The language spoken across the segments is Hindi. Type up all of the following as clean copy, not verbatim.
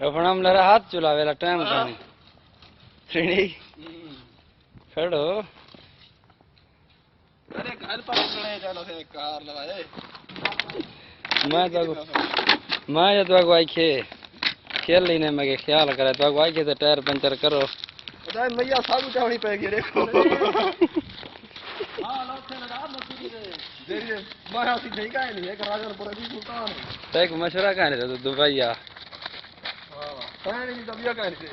अपना मेरा हाथ चुलावेला टाइम काने श्रेणी खड़ो अरे घर पर खड़े चलो से कार लगाए मैं तो आई खेल लेने में के ख्याल करे तो आई के टायर पंचर करो अरे मैया साबु चावड़ी पे गई देखो हां लोग से लगा मसूरी रे देरी मारा सी नहीं का नहीं है राजनपुर भी सुल्तान तक मशवरा का नहीं तो दुबई आ हां कहने की दबिया कहने से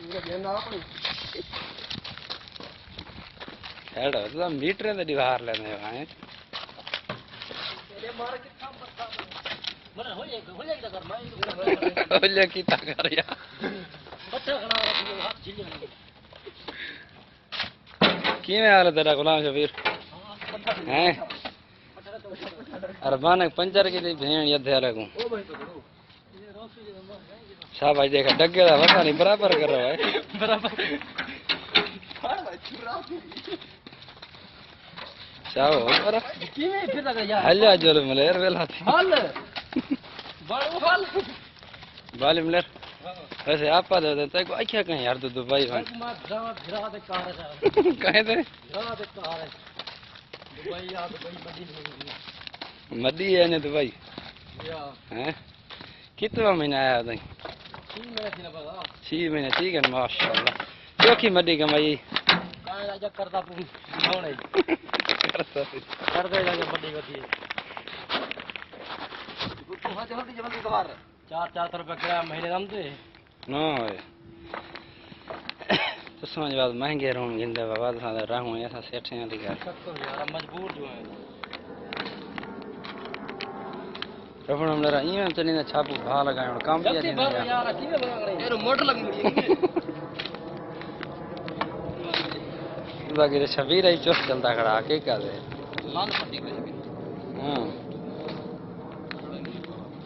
इनका ध्यान ना कोई हेडो तो मीटर में दीवार लेने हैं तेरे मार के काम बता मन हो जाएगा कर मैं हो जा की ताकर या बच्चा खड़ा रखियो हाथ झिल की में आ रहा तेरा गुलाम शबीर हैं अरे बानक पंचर की थी भेड़ यद्ध लगूं ओ भाई तो करो शाबाश देखा डगे दा पता नहीं बराबर कर रहा है बराबर हां भाई चुरा चाहो पर की में फिर लगा यार हल्ला जोल मलेर वेला थी हल बड़ो हल बाली मलेर वैसे आपा दे तो को अच्छा कहीं यार तो दुबई भाई मैं भिरा दे कार है कहे थे भिरा दे कार है दुबई या दुबई मदी है ने दुबई या हैं कितना महीना आया था 6 महीने थी ना बगा 6 महीने ठीक है माशाल्लाह चौकी मदी कमाई काय राजा करता तू कौन है कर दे जाके बड़ी होती है तू हां जल्दी जल्दी कबार 400 रुपए किराया महीने दम दे ना तो समझ बात महंगे रूम गिंदे बाबा था रहूं ऐसा सेठ हैं लिखा यार मजबूर जो है रफण हम लरा ईमें चली ना छापू भा लगायो काम किया नहीं यार की में बना रहे यार मोटर लगी हुई है बाकी शबीर ही चुस्त चलता खड़ा के का दे लाल पट्टी पे हां